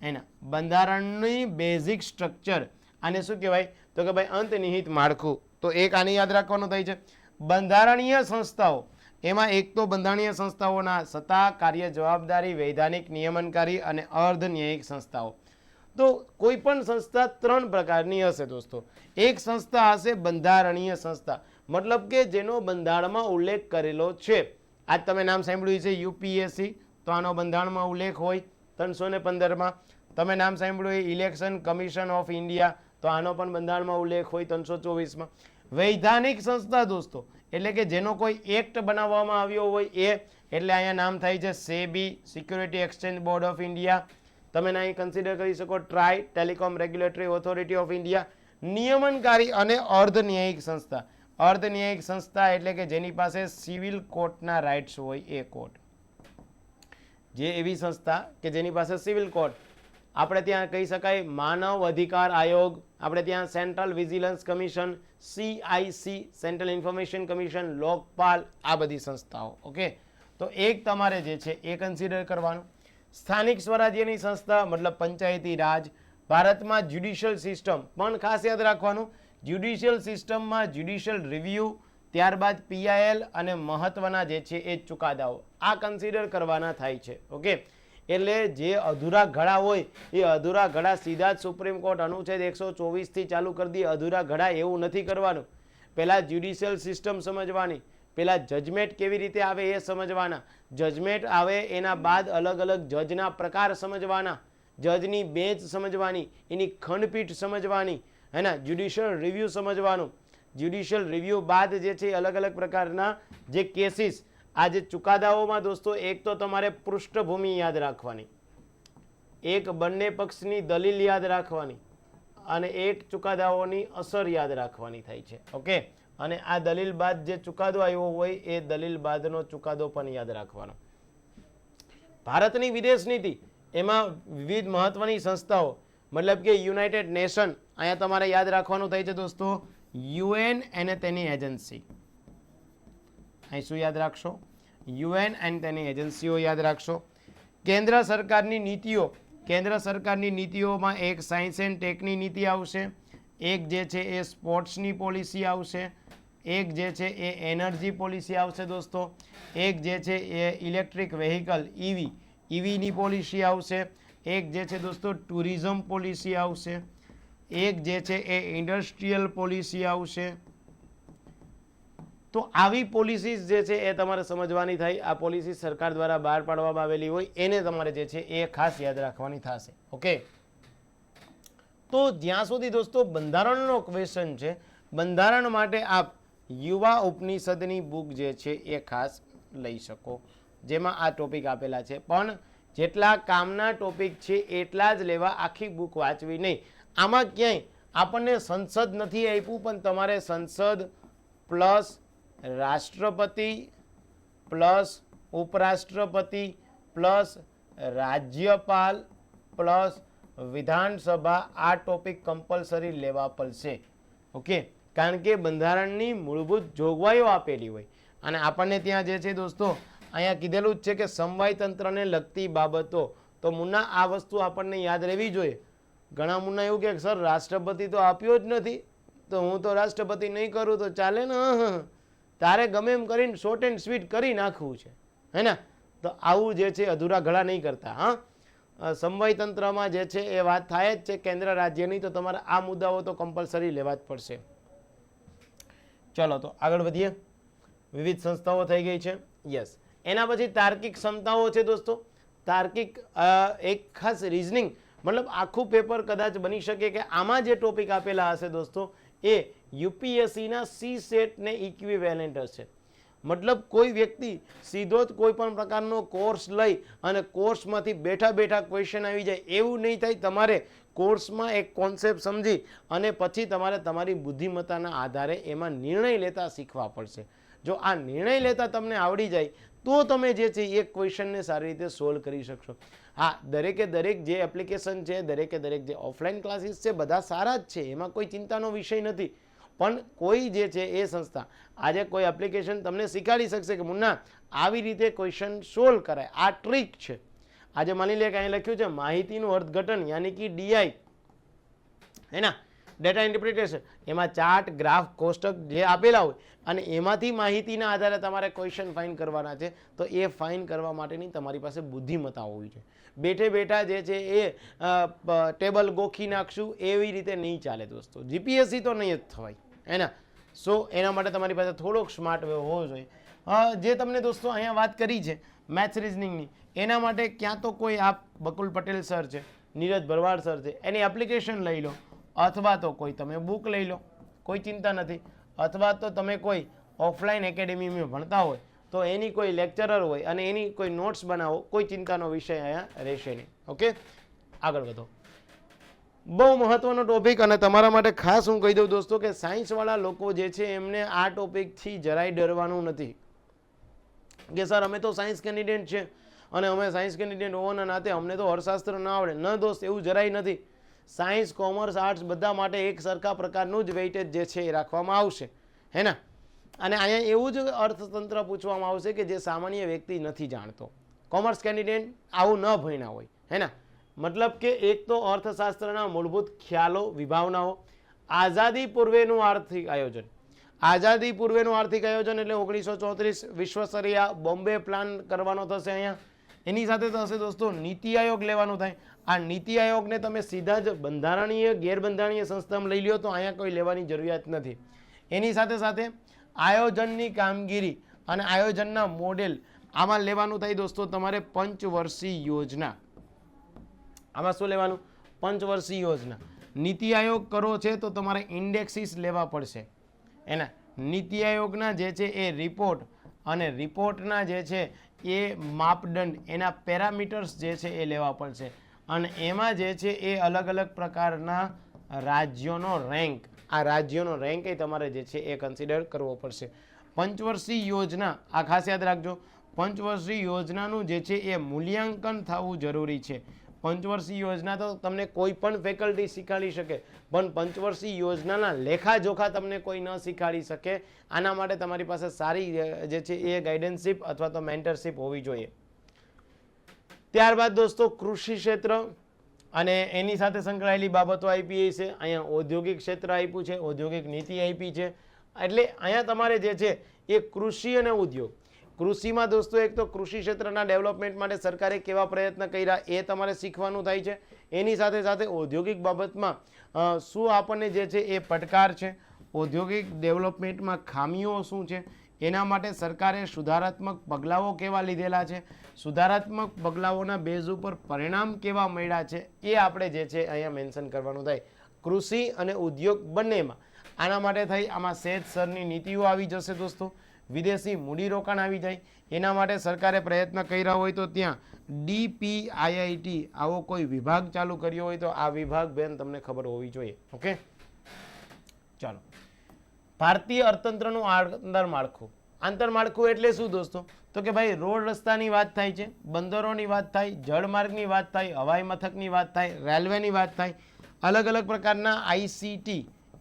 એના બંધારણની બેઝિક સ્ટ્રક્ચર. આને શું કહેવાય? તો કે ભાઈ અંતનિહિત માળખું. તો એક આને યાદ રાખવાનું થાય છે. બંધારણીય સંસ્થાઓ, એમાં એક તો બંધારણીય સંસ્થાઓના સત્તા, કાર્ય, જવાબદારી, વૈધાનિક, નિયમનકારી અને અર્ધ ન્યાયિક સંસ્થાઓ. તો કોઈ પણ સંસ્થા 3 પ્રકારની હશે દોસ્તો. એક સંસ્થા હશે બંધારણીય સંસ્થા, મતલબ કે જેનો બંધારણમાં ઉલ્લેખ કરેલો છે. આજ તમે નામ સાંભળ્યું છે યુપીએસસી, તો આનો બંધારણમાં ઉલ્લેખ હોય 315માં. તમે નામ સાંભળ્યું ઇલેક્શન કમિશન ઓફ ઇન્ડિયા, તો આનો પણ બંધારણમાં ઉલ્લેખ હોય 324માં. વૈધાનિક સંસ્થા દોસ્તો એટલે કે જેનો કોઈ એક્ટ બનાવવામાં આવ્યો હોય એ, એટલે અહીંયા નામ થાય છે SEBI, security exchange board of India. તમે અહીં કન્સિડર કરી શકો try, telecom regulatory authority of India. નિયમનકારી અને અર્ધ ન્યાયિક સંસ્થા. અર્ધ ન્યાયિક સંસ્થા એટલે કે જેની પાસે સિવિલ કોર્ટના રાઇટ્સ હોય એ કોર્ટ. જે એવી સંસ્થા કે જેની પાસે સિવિલ કોર્ટ, આપણે ત્યાં કહી શકાય માનવ અધિકાર આયોગ, આપણે ત્યાં central vigilance commission, CIC central information commission, Lokpal, આ બધી સંસ્થાઓ. ઓકે, તો એક તમારે જે છે એ કન્સિડર કરવાનું. સ્થાનિક સ્વરાજ્યની સંસ્થા મતલબ પંચાયતી રાજ. ભારતમાં જ્યુડિશિયલ સિસ્ટમ પણ ખાસ યાદ રાખવાનું. જ્યુડિશિયલ સિસ્ટમમાં જ્યુડિશિયલ રિવ્યુ, ત્યારબાદ PIL અને મહત્વના જે છે એ ચુકાદાઓ આ કન્સિડર કરવાના થાય છે. ઓકે, એટલે જે અધૂરા ઘડા હોય એ અધૂરા ઘડા સીધા જ સુપ્રીમ કોર્ટ અનુચ્છેદ 124 થી ચાલુ કરી દે અધૂરા ઘડા, એવું નથી કરવાનું. પહેલા જ્યુડિશિયલ સિસ્ટમ સમજવાની, પહેલા જજમેન્ટ કેવી રીતે આવે એ સમજવાના. જજમેન્ટ આવે એના બાદ અલગ અલગ જજના પ્રકાર સમજવાના, જજની બેન્ચ સમજવાની, એની ખંડપીઠ સમજવાની, હે ને. જ્યુડિશિયલ રિવ્યુ સમજવાનું. જ્યુડિશિયલ રિવ્યુ બાદ જે છે અલગ અલગ પ્રકારના જે કેસીસ, આ જે ચુકાદાઓમાં દોસ્તો એક તો તમારે પૃષ્ઠભૂમિ યાદ રાખવાની, એક બંને પક્ષની દલીલ યાદ રાખવાની અને એક ચુકાદાઓની અસર યાદ રાખવાની થાય છે. ઓકે, અને આ દલીલ બાદ જે ચુકાદો આવ્યો હોય એ દલીલ બાદનો ચુકાદો પણ યાદ રાખવાનો. ભારતની વિદેશ નીતિ, એમાં વિવિધ મહત્વની સંસ્થાઓ મતલબ કે યુનાઇટેડ નેશન, અહીંયા તમારે યાદ રાખવાનું થાય છે દોસ્તો UN અને તેની એજન્સી. અહીં શું યાદ રાખશો? UN અને તેની એજન્સીઓ યાદ રાખશો. કેન્દ્ર સરકારની નીતિઓ, કેન્દ્ર સરકારની નીતિઓમાં એક સાયન્સ એન્ડ ટેકની નીતિ આવશે, એક જે છે એ સ્પોર્ટ્સની પોલિસી આવશે, એક જે છે એ એનર્જી પોલિસી આવશે દોસ્તો, એક જે છે એ ઇલેક્ટ્રિક વેહિકલ EVની પોલિસી આવશે, એક જે છે દોસ્તો ટુરિઝમ પોલિસી આવશે, એક જે છે એ ઇન્ડસ્ટ્રીયલ પોલિસી આવશે. તો આવી પોલિસીસ જે છે એ તમારે સમજવાની થાય. આ પોલિસી સરકાર દ્વારા બહાર પાડવામાં આવેલી હોય એને તમારે જે છે એ ખાસ યાદ રાખવાની થશે. ઓકે, તો જ્યાં સુધી દોસ્તો બંધારણનો ક્વેશ્ચન છે, બંધારણ માટે આપ યુવા ઉપનિષદની બુક જે છે એ ખાસ લઈ શકો, જેમાં આ ટોપિક આપેલા છે. પણ જેટલા કામના ટોપિક છે એટલા જ લેવા, આખી બુક વાંચવી નહીં. આમાં ક્યાંય આપણને સંસદ નથી આપ્યું, પણ તમારે સંસદ પ્લસ રાષ્ટ્રપતિ પ્લસ ઉપરાષ્ટ્રપતિ પ્લસ રાજ્યપાલ પ્લસ વિધાનસભા આ ટોપિક કમ્પલસરી લેવા પડશે. ઓકે, કારણ કે બંધારણની મૂળભૂત જોગવાઈઓ આપેલી હોય અને આપણને ત્યાં જે છે દોસ્તો અહીંયા કીધેલું જ છે કે સમવાય તંત્રને લગતી બાબતો. તો મુન્ના આ વસ્તુ આપણને યાદ રહેવી જોઈએ. ઘણા મુન્ના એવું કે સર રાષ્ટ્રપતિ તો આપ્યો જ નથી, તો હું તો રાષ્ટ્રપતિ નહીં કરું તો ચાલે ને? તારે ગમે એમ કરીને શોર્ટ એન્ડ સ્વીટ કરી નાખવું છે, હે ને? તો આવું જે છે અધૂરા ઘડા નહીં કરતા. હા, સમવાય તંત્રમાં જે છે એ વાત થાય જ છે કેન્દ્ર રાજ્યની, તો તમારે આ મુદ્દાઓ તો કમ્પલસરી લેવા જ પડશે. ચલો તો આગળ વધીએ. વિવિધ સંસ્થાઓ થઈ ગઈ છે. યસ, એના પછી તાર્કિક ક્ષમતાઓ છે દોસ્તો. તાર્કિક એક ખાસ રીઝનિંગ, મતલબ આખું પેપર કદાચ બની શકે કે આમાં જે ટોપિક આપેલા હશે દોસ્તો એ યુપીએસસીના સી સેટને ઇક્વિવેલન્ટ હશે. મતલબ કોઈ વ્યક્તિ સીધો જ કોઈ પણ પ્રકારનો કોર્સ લઈ અને કોર્સમાંથી બેઠા બેઠા ક્વેશ્ચન આવી જાય એવું નહીં થાય. તમારે કોર્સમાં એક કોન્સેપ્ટ સમજી અને પછી તમારે તમારી બુદ્ધિમત્તાના આધારે એમાં નિર્ણય લેતા શીખવા પડશે. જો આ નિર્ણય લેતા તમને આવડી જાય તો તમે જે છે એ ક્વેશ્ચનને સારી રીતે સોલ્વ કરી શકશો. હા, દરેકે દરેક જે એપ્લિકેશન છે, દરેકે દરેક જે ઓફલાઈન ક્લાસીસ છે, બધા સારા જ છે, એમાં કોઈ ચિંતાનો વિષય નથી. પણ કોઈ જે છે એ સંસ્થા આજે કોઈ એપ્લિકેશન તમને શીખવાડી શકશે કે મુન્ના આવી રીતે ક્વેશ્ચન સોલ્વ કરાય, આ ટ્રીક છે. આજે માની લે કે અહીં લખ્યું છે માહિતીનું અર્થઘટન યાની કે ડીઆઈ, હે ના, ડેટા ઇન્ટરપ્રિટેશન. એમાં ચાર્ટ, ગ્રાફ, કોષ્ટક જે આપેલા હોય અને એમાંથી માહિતીના આધારે તમારે ક્વેશ્ચન ફાઇન કરવાના છે. તો એ ફાઇન કરવા માટેની તમારી પાસે બુદ્ધિમત્તા હોવી જોઈએ. બેઠે બેઠા જે છે એ ટેબલ ગોખી નાખશું એવી રીતે નહીં ચાલે દોસ્તો. જીપીએસસી તો નહીં જ થવાય, હે ને? સો એના માટે તમારી પાસે થોડોક સ્માર્ટ વે હોવો જોઈએ. જે તમને દોસ્તો અહીંયા વાત કરી છે મેથ્સ રિઝનિંગની, એના માટે ક્યાં તો કોઈ આપ બકુલ પટેલ સર છે, નીરજ ભરવાડ સર છે, એની એપ્લિકેશન લઈ લો, અથવા તો કોઈ તમે બુક લઈ લો, કોઈ ચિંતા નથી. અથવા તો તમે કોઈ ઓફલાઈન એકેડેમીમાં ભણતા હોય તો એની કોઈ લેક્ચરર હોય અને એની કોઈ નોટ્સ બનાવો, કોઈ ચિંતાનો વિષય અહીંયા રહેશે નહીં. ઓકે, આગળ વધો. બહુ મહત્વનો ટોપિક અને તમારા માટે ખાસ હું કહી દઉં દોસ્તો કે સાયન્સવાળા લોકો જે છે એમને આ ટોપિકથી જરાય ડરવાનું નથી કે સર અમે તો સાયન્સ કેન્ડિડેટ છે અને અમે સાયન્સ કેન્ડિડેટ હોવાના નાતે અમને તો અર્થશાસ્ત્ર ના આવડે. ન દોસ્ત, એવું જરાય નથી. સાયન્સ, કોમર્સ, આર્ટ્સ બધા માટે એક સરખા પ્રકારનું જ વેઇટેજ જે છે એ રાખવામાં આવશે, હે ને? અને અહીંયા એવું જ અર્થતંત્ર પૂછવામાં આવશે કે જે સામાન્ય વ્યક્તિ નથી જાણતો. કોમર્સ કેન્ડિડેટ આવું ન ભણ્યા હોય, હે ને? મતલબ કે એક તો અર્થશાસ્ત્રના મૂળભૂત ખ્યાલો, વિભાવનાઓ, આઝાદી પૂર્વેનું આર્થિક આયોજન. આઝાદી પૂર્વેનું આર્થિક આયોજન એટલે 1934 વિશ્વસ્તરીય બોમ્બે પ્લાન કરવાનો થશે અહીંયા. એની સાથે થશે દોસ્તો નીતિ આયોગ લેવાનું થાય. આ નીતિ આયોગને તમે સીધા જ બંધારણીય ગેરબંધારણીય સંસ્થામાં લઈ લ્યો તો અહીંયા કોઈ લેવાની જરૂરિયાત નથી. એની સાથે સાથે આયોજનની કામગીરી અને આયોજનના મોડેલ આમાં લેવાનું થાય દોસ્તો તમારે પંચવર્ષીય યોજના. આમાં શું લેવાનું? પંચવર્ષીય યોજના. નીતિ આયોગ કરો છે તો તમારે ઇન્ડેક્સિસ લેવા પડશે. એના નીતિ આયોગના જે છે એ રિપોર્ટ અને રિપોર્ટના જે છે એ માપદંડ, એના પેરામીટર્સ જે છે એ લેવા પડશે. અને એમાં જે છે એ અલગ અલગ પ્રકારના રાજ્યોનો રેન્ક, આ રાજ્યોનો રેન્ક એ તમારે જે છે એ કન્સિડર કરવો પડશે. પંચવર્ષીય યોજના આ ખાસ યાદ રાખજો. પંચવર્ષીય યોજનાનું જે છે એ મૂલ્યાંકન થવું જરૂરી છે. પંચવર્ષીય યોજના તો તમને કોઈ પણ ફેકલ્ટી શીખવાડી શકે, પણ પંચવર્ષીય યોજનાના લેખાજોખા તમને કોઈ ન શીખવાડી શકે. આના માટે તમારી પાસે સારી જે છે એ ગાઈડન્સશીપ અથવા તો મેન્ટરશીપ હોવી જોઈએ. ત્યારબાદ દોસ્તો કૃષિ ક્ષેત્ર અને એની સાથે સંકળાયેલી બાબતો આપી છે. અહીંયા ઔદ્યોગિક ક્ષેત્ર આપ્યું છે, ઔદ્યોગિક નીતિ આપી છે. એટલે અહીંયા તમારે જે છે એ કૃષિ અને ઉદ્યોગ, કૃષિમાં દોસ્તો એક તો કૃષિ ક્ષેત્રના ડેવલપમેન્ટ માટે સરકારે કેવા પ્રયત્ન કર્યા એ તમારે શીખવાનું થાય છે. એની સાથે સાથે ઔદ્યોગિક બાબતમાં શું આપણને જે છે એ પડકાર છે, ઔદ્યોગિક ડેવલપમેન્ટમાં ખામીઓ શું છે, એના માટે સરકારે સુધારાત્મક પગલાઓ કેવા લીધેલા છે, સુધારાત્મક પગલાઓના બેઝ ઉપર પરિણામ કેવા મળ્યા છે, એ આપણે જે છે અહીંયા મેન્શન કરવાનું થાય. કૃષિ અને ઉદ્યોગ બંનેમાં આના માટે થઈ આમાં સેજ સરની નીતિઓ આવી જશે દોસ્તો. વિદેશી મૂડીરોકાણ આવી જાય. એના માટે સરકારે પ્રયત્ન કર્યા હોય તો ત્યાં DPIIT આવો કોઈ વિભાગ ચાલુ કર્યો હોય તો આ વિભાગ બેન તમને ખબર હોવી જોઈએ. ઓકે, ચાલો. ભારતીય અર્થતંત્રનું આંતરમાળખું. આંતરમાળખું એટલે શું દોસ્તો? તો કે ભાઈ રોડ રસ્તાની વાત થાય છે, બંદરોની વાત થાય, જળમાર્ગની વાત થાય, હવાઈ મથકની વાત થાય, રેલવેની વાત થાય, અલગ અલગ પ્રકારના ICT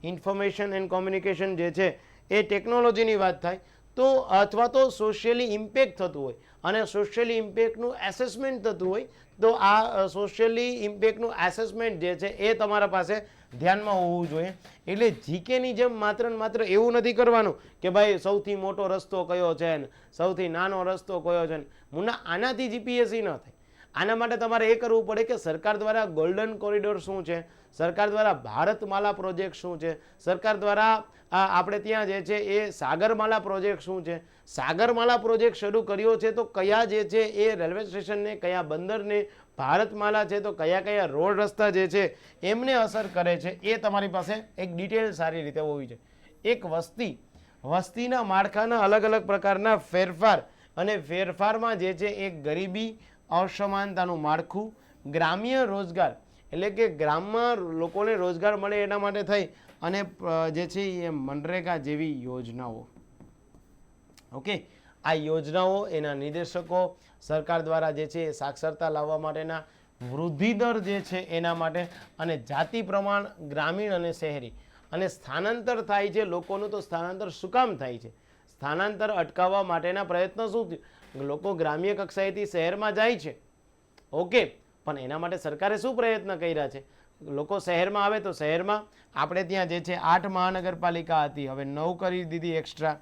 ઇન્ફોર્મેશન એન્ડ કોમ્યુનિકેશન જે છે એ ટેકનોલોજીની વાત થાય તો અથવા તો સોશિયલી ઇમ્પેક્ટ થતું હોય અને સોશિયલી ઇમ્પેક્ટનું એસેસમેન્ટ થતું હોય તો આ સોશિયલી ઇમ્પેક્ટનું એસેસમેન્ટ જે છે એ તમારા પાસે ધ્યાનમાં હોવું જોઈએ. એટલે જીકેની જેમ માત્ર ને માત્ર એવું નથી કરવાનું કે ભાઈ સૌથી મોટો રસ્તો કયો છે ને સૌથી નાનો રસ્તો કયો છે ને મુન્ના, આનાથી જીપીએસસી ન થાય. આના માટે તમારે એ કરવું પડે કે સરકાર દ્વારા ગોલ્ડન કોરિડોર શું છે, સરકાર દ્વારા ભારતમાલા પ્રોજેક્ટ શું છે, સરકાર દ્વારા આપણે ત્યાં જે છે એ સાગરમાલા પ્રોજેક્ટ શું છે, સાગરમાલા પ્રોજેક્ટ શરૂ કર્યો છે તો કયા જે છે એ રેલવે સ્ટેશનને, કયા બંદરને, ભારતમાલા છે તો કયા કયા રોડ રસ્તા જે છે એમને અસર કરે છે એ તમારી પાસે એક ડિટેલ સારી રીતે હોવી છે. એક વસ્તીના માળખાના અલગ અલગ પ્રકારના ફેરફાર અને ફેરફારમાં જે છે એ ગરીબી, અસમાનતાનું માળખું, ગ્રામ્ય રોજગાર એટલે કે ગ્રામમાં લોકોને રોજગાર મળે એના માટે થઈ અને જે છે એ મનરેગા જેવી યોજનાઓ. ઓકે, આ યોજનાઓ, એના નિર્દેશકો, સરકાર દ્વારા જે છે એ સાક્ષરતા લાવવા માટેના વૃદ્ધિદર જે છે એના માટે અને જાતિ પ્રમાણ ગ્રામીણ અને શહેરી અને સ્થાનાંતર થાય છે લોકોનું. તો સ્થાનાંતર શું કામ થાય છે? સ્થાનાંતર અટકાવવા માટેના પ્રયત્નો શું થયું? લોકો ગ્રામ્ય કક્ષાએથી શહેરમાં જાય છે. ઓકે, પણ એના માટે સરકારે શું પ્રયત્ન કર્યા છે? લોકો શહેરમાં આવે તો શહેરમાં આપણે ત્યાં જે છે 8 મહાનગરપાલિકા હતી, હવે 9 કરી દીધી એક્સ્ટ્રા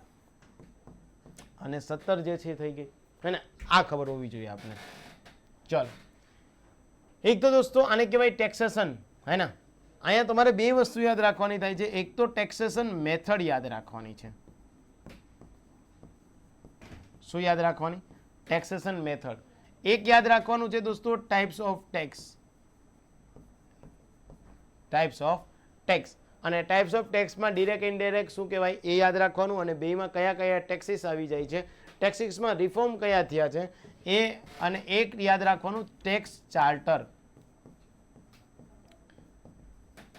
અને 17 જે છે થઈ ગઈ. હે ને, આ ખબર હોવી જોઈએ આપણે. ચાલો, એક તો દોસ્તો આને કહેવાય ટેક્સેશન. હે ને, અહીંયા તમારે બે વસ્તુ યાદ રાખવાની થાય છે. એક તો ટેક્સેશન મેથડ યાદ રાખવાની છે. શું યાદ રાખવાની? Taxation method. એક યાદ રાખવાનું છે દોસ્તો types of tax. Types of tax અને ટાઈપ્સ ઓફ ટેક્સમાં ડિરેક્ટ ઇનડાયરેક્ટ શું કહેવાય એ યાદ રાખવાનું અને બેમાં કયા કયા ટેક્સીસ આવી જાય છે, ટેક્સીસમાં રિફોર્મ કયા થયા છે એ, અને એક યાદ રાખવાનું ટેક્સ ચાર્ટર.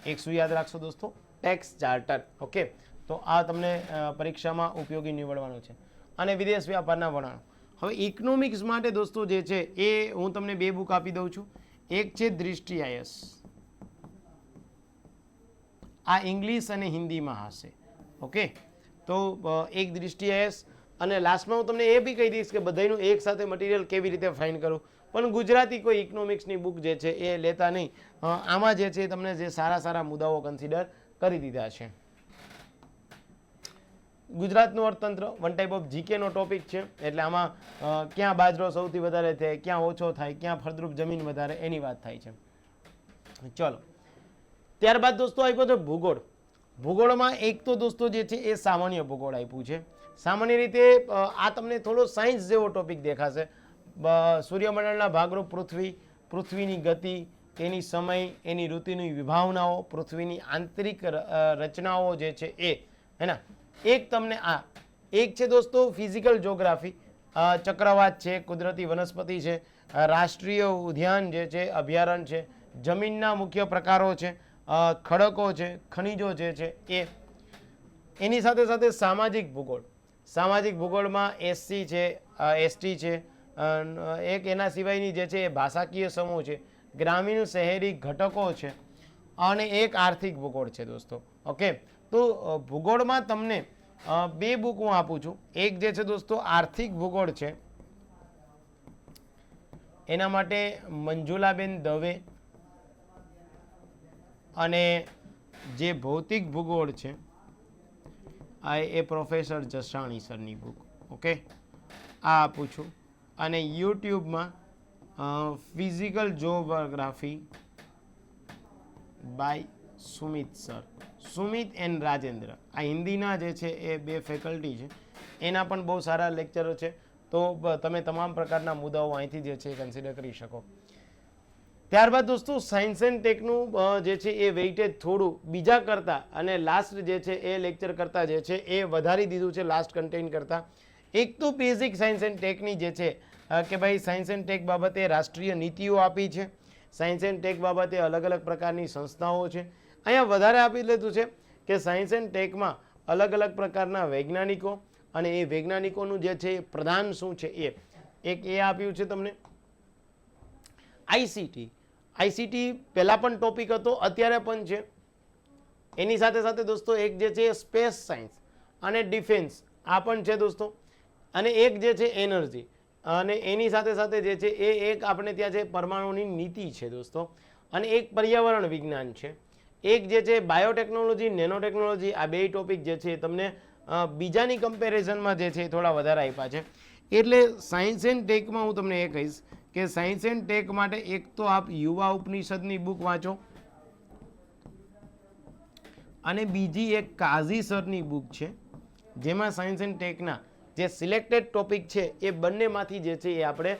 એક શું યાદ રાખશો દોસ્તો? Tax charter. ઓકે, તો આ તમને પરીક્ષામાં ઉપયોગી નીવડવાનું છે. અને વિદેશ વ્યાપારના વલણો. હવે ઇકોનોમિક્સ માટે દોસ્તો જે છે એ હું તમને બે બુક આપી દઉં છું. એક છે દૃષ્ટિ IS, આ ઇંગ્લિશ અને હિન્દીમાં હશે. ઓકે, તો એક દૃષ્ટિ IS અને લાસ્ટમાં હું તમને એ બી કહી દઈશ કે બધાનું એક સાથે મટીરિયલ કેવી રીતે ફાઇન્ડ કરું. પણ ગુજરાતી કોઈ ઇકોનોમિક્સની બુક જે છે એ લેતા નહીં. આમાં જે છે તમને જે સારા સારા મુદ્દાઓ કન્સિડર કરી દીધા છે. ગુજરાતનું અર્થતંત્ર વન ટાઈપ ઓફ જીકેનો ટોપિક છે. એટલે આમાં ક્યાં બાજરો સૌથી વધારે થાય, ક્યાં ઓછો થાય, ક્યાં ફળદ્રુપ જમીન વધારે, એની વાત થાય છે. ચલો, ત્યારબાદ દોસ્તો આપ્યો છે ભૂગોળ. ભૂગોળમાં એક તો દોસ્તો જે છે એ સામાન્ય ભૂગોળ આપ્યું છે. સામાન્ય રીતે આ તમને થોડો સાયન્સ જેવો ટોપિક દેખાશે. સૂર્યમંડળના ભાગરૂપ પૃથ્વી, પૃથ્વીની ગતિ, એની સમય, એની ઋતુની વિભાવનાઓ, પૃથ્વીની આંતરિક રચનાઓ જે છે એ. હે ને, એક તમને આ એક છે દોસ્તો ફિઝિકલ જોગ્રાફી. ચક્રવાત છે, કુદરતી વનસ્પતિ છે, રાષ્ટ્રીય ઉદ્યાન જે છે, અભયારણ્ય છે, જમીનના મુખ્ય પ્રકારો છે, ખડકો છે, ખનિજો જે છે એ. એની સાથે સાથે સામાજિક ભૂગોળ. સામાજિક ભૂગોળમાં SC છે, ST છે, એક એના સિવાયની જે છે એ ભાષાકીય સમૂહ છે, ગ્રામીણ શહેરી ઘટકો છે અને એક આર્થિક ભૂગોળ છે દોસ્તો. ઓકે, તો ભૂગોળમાં તમને બે બુક હું આપું છું. એક જે છે દોસ્તો આર્થિક ભૂગોળ છે, એના માટે મંજુલાબેન દવે, અને જે ભૌતિક ભૂગોળ છે એ પ્રોફેસર જસાણી સરની બુક. ઓકે, આ આપું છું. અને યુટ્યુબમાં physical geography by Sumit sir, Sumit and Rajendra. આ હિન્દીના જે છે એ બે ફેકલ્ટી છે, એના પણ બહુ સારા લેક્ચરો છે. તો તમે તમામ પ્રકારના મુદ્દાઓ અહીંથી જે છે એ કન્સિડર કરી શકો. ત્યારબાદ દોસ્તો સાયન્સ એન્ડ ટેકનું જે છે એ વેઇટેજ થોડું બીજા કરતાં અને લાસ્ટ જે છે એ લેક્ચર કરતાં જે છે એ વધારી દીધું છે લાસ્ટ કન્ટેન્ટ કરતાં. એક તો બેઝિક સાયન્સ એન્ડ ટેકની જે છે કે ભાઈ સાયન્સ એન્ડ ટેક બાબતે રાષ્ટ્રીય નીતિઓ આપી છે, સાયન્સ એન્ડ ટેક બાબતે અલગ અલગ પ્રકારની સંસ્થાઓ છે. અહીંયા વધારે આપી લીધું છે કે સાયન્સ એન્ડ ટેકમાં અલગ અલગ પ્રકારના વૈજ્ઞાનિકો અને એ વૈજ્ઞાનિકોનું જે છે પ્રદાન શું છે એક એ આપ્યું છે તમને. આઈસીટી પહેલાં પણ ટોપિક હતો, અત્યારે પણ છે. એની સાથે સાથે દોસ્તો એક જે છે સ્પેસ સાયન્સ અને ડિફેન્સ આ પણ છે દોસ્તો, અને એક જે છે એનર્જી, અને એની સાથે સાથે જે છે એ એક આપણે ત્યાં છે પરમાણુની નીતિ છે દોસ્તો, અને એક પર્યાવરણ વિજ્ઞાન છે, એક જે છે બાયોટેકનોલોજી, નેનો ટેકનોલોજી. આ બે ટોપિક જે છે તમને બીજાની કમ્પેરિઝનમાં જે છે થોડા વધારે આપ્યા છે. એટલે સાયન્સ એન્ડ ટેકમાં હું તમને એ કહીશ કે સાયન્સ એન્ડ ટેક માટે એક તો આપ યુવા ઉપનિષદની બુક વાંચો, અને બીજી એક કાઝી સરની બુક છે જેમાં સાયન્સ એન્ડ ટેકના જે સિલેક્ટેડ ટોપિક છે એ બંનેમાંથી જે છે એ આપણે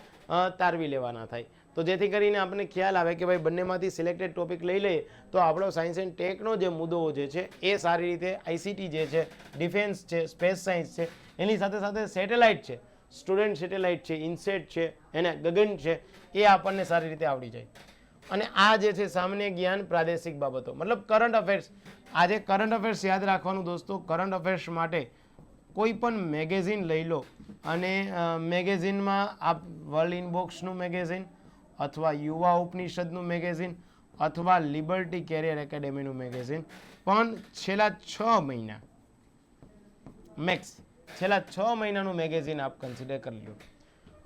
તારવી લેવાના થાય, તો જેથી કરીને આપણને ખ્યાલ આવે કે ભાઈ બંનેમાંથી સિલેક્ટેડ ટોપિક લઈ લઈએ તો આપણો સાયન્સ એન્ડ ટેકનો જે મુદ્દો જે છે એ સારી રીતે આઈસીટી જે છે, ડિફેન્સ છે, સ્પેસ સાયન્સ છે, એની સાથે સાથે સેટેલાઇટ છે, સ્ટુડન્ટ સેટેલાઇટ છે, ઇન્સેટ છે, એને ગગન છે, એ આપણને સારી રીતે આવડી જાય. અને આ જે છે સામાન્ય જ્ઞાન, પ્રાદેશિક બાબતો મતલબ કરંટ અફેર્સ. આજે કરંટ અફેર્સ યાદ રાખવાનું દોસ્તો, કરંટ અફેર્સ માટે કોઈ પણ મેગેઝિન લઈ લો, અને મેગેઝિનમાં આપ વર્લ્ડ ઇનબોક્સનું મેગેઝિન અથવા યુવા ઉપનિષદનું મેગેઝિન અથવા લિબર્ટી કેરિયર એકેડેમીનું મેગેઝિન પણ છેલ્લા 6 મહિના મેક્સ, છેલ્લા 6 મહિનાનું મેગેઝિન આપ કન્સિડર કરી લો.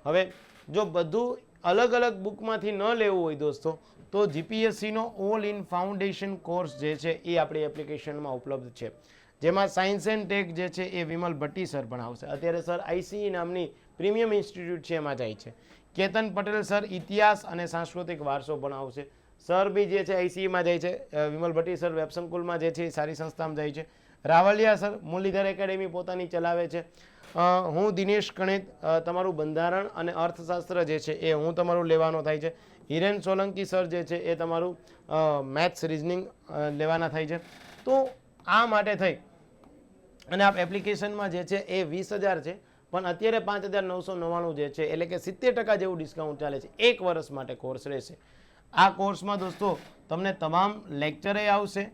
હવે જો બધું અલગ અલગ બુકમાંથી ન લેવું હોય દોસ્તો તો જીપીએસસીનો ઓલ ઇન ફાઉન્ડેશન કોર્સ જે છે એ આપણી એપ્લિકેશનમાં ઉપલબ્ધ છે, જેમાં સાયન્સ એન્ડ ટેક જે છે એ વિમલ ભટ્ટી સર ભણાવશે. અત્યારે સર આઈસીઈ નામની પ્રીમિયમ ઇન્સ્ટિટ્યૂટ છે એમાં જાય છે. કેતન પટેલ સર ઇતિહાસ અને સાંસ્કૃતિક વારસો ભણાવશે. સર બી જે છે આઈસીઈમાં જાય છે. વિમલ ભટ્ટી સર વેબસંકુલમાં જે છે એ સારી સંસ્થામાં જાય છે. રાવલિયા સર મુરલીધર એકેડેમી પોતાની ચલાવે છે. હું દિનેશ કણેત તમારું બંધારણ અને અર્થશાસ્ત્ર જે છે એ હું તમારું લેવાનો થાય છે. હિરેન સોલંકી સર જે છે એ તમારું મેથ્સ રિઝનિંગ લેવાના થાય છે. તો આ માટે થઈ અને આપ એપ્લિકેશનમાં જે છે એ 20,000 છે, પણ અત્યારે 5,999 જે છે એટલે કે 70% જેવું ડિસ્કાઉન્ટ ચાલે છે. 1 વર્ષ માટે કોર્સ રહેશે. આ કોર્સમાં દોસ્તો તમને તમામ લેક્ચરે આવશે,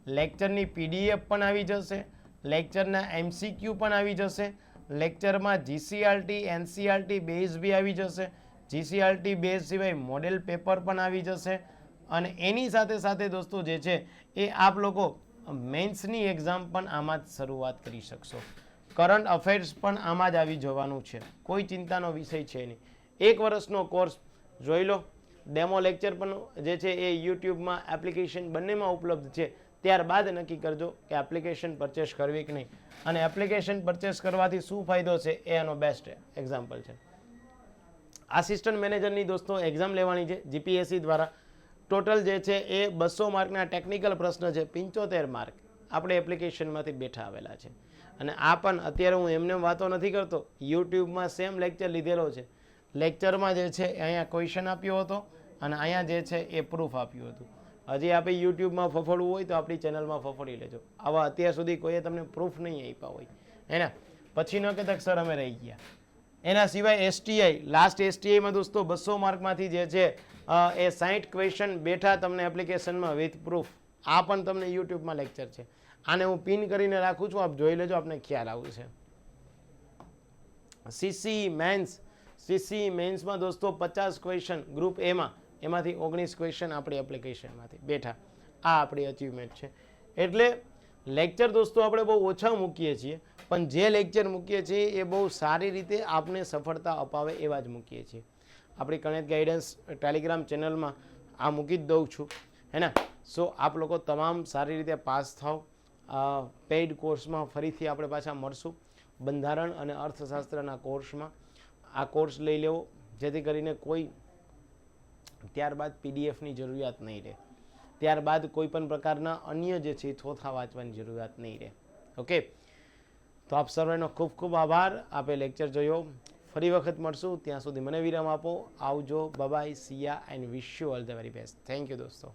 લેક્ચરની પીડીએફ પણ આવી જશે, લેક્ચરના એમસીક્યુ પણ આવી જશે, લેક્ચરમાં જીસીઆરટી એનસીઆરટી બેઝ બી આવી જશે, જીસીઆરટી બેઝ સિવાય મોડેલ પેપર પણ આવી જશે, અને એની સાથે સાથે દોસ્તો જે છે એ આપ લોકો મેન્સની એક્ઝામ પણ આમાં જ શરૂઆત કરી શકશો. કરંટ અફેર્સ પણ આમાં જ આવી જવાનું છે, કોઈ ચિંતાનો વિષય છે નહીં. 1 વર્ષનો કોર્સ જોઈ લો. ડેમો લેક્ચર પણ જે છે એ યુટ્યુબમાં, એપ્લિકેશન બંનેમાં ઉપલબ્ધ છે. ત્યારબાદ નક્કી કરજો કે એપ્લિકેશન પરચેસ કરવી કે નહીં, અને એપ્લિકેશન પરચેસ કરવાથી શું ફાયદો છે એ એનો બેસ્ટ એક્ઝામ્પલ છે. આસિસ્ટન્ટ મેનેજરની દોસ્તો એક્ઝામ લેવાની છે જીપીએસસી દ્વારા. ટોટલ જે છે એ 200 માર્કના ટેકનિકલ પ્રશ્ન છે, 75 માર્ક આપણે એપ્લિકેશનમાંથી બેઠા આવેલા છે. અને આ પણ અત્યારે હું એમને વાતો નથી કરતો, યુટ્યુબમાં સેમ લેક્ચર લીધેલો છે. લેક્ચરમાં જે છે અહીંયા ક્વેશ્ચન આપ્યો હતો અને અહીંયા જે છે એ પ્રૂફ આપ્યું હતું. હજી આપણે યુટ્યુબમાં ફફડવું હોય તો આપણી ચેનલમાં ફફડી લેજો. આવા અત્યાર સુધી કોઈએ તમને પ્રૂફ નહીં આપ્યા હોય એના પછી ન કહેતા સર અમે રહી ગયા. એના સિવાય એસટીઆઈ, લાસ્ટ એસટીઆઈમાં દોસ્તો 200 માર્કમાંથી જે છે એ 60 ક્વેશ્ચન બેઠા તમને એપ્લિકેશનમાં વિથ પ્રૂફ. આ પણ તમને યુટ્યુબમાં લેક્ચર છે. આને હું પિન કરીને રાખું છું, આપ જોઈ લેજો, આપને ખ્યાલ આવશે. સીસી મેન્સમાં દોસ્તો 50 ક્વેશ્ચન ગ્રુપ એમાં, એમાંથી 19 ક્વેશ્ચન આપણી એપ્લિકેશનમાંથી બેઠા. આ આપણી અચીવમેન્ટ છે. એટલે લેક્ચર દોસ્તો આપણે બહુ ઓછા મૂકીએ છીએ, પણ જે લેક્ચર મૂકીએ છીએ એ બહુ સારી રીતે આપને સફળતા અપાવે એવા જ મૂકીએ છીએ. આપણી કનેક્ટ ગાઈડન્સ ટેલિગ્રામ ચેનલમાં આ મૂકી જ દઉં છું, હે ને. સો આપ લોકો તમામ સારી રીતે પાસ થાવ. પેઇડ કોર્સમાં ફરીથી આપણે પાછા મળશું, બંધારણ અને અર્થશાસ્ત્રના કોર્સમાં. આ કોર્સ લઈ લેવો જેથી કરીને કોઈ ત્યારબાદ પીડીએફની જરૂરિયાત નહીં રહે, ત્યારબાદ કોઈ પણ પ્રકારના અન્ય જે છે થોથા વાંચવાની જરૂરિયાત નહીં રહે. ઓકે, તો આપ સર્વેનો ખૂબ ખૂબ આભાર. આપે લેક્ચર જોયો. ફરી વખત મળશું. ત્યાં સુધી મને વિરામ આપો. આવજો. Bye, see ya and wish you all the very best. Thank you દોસ્તો.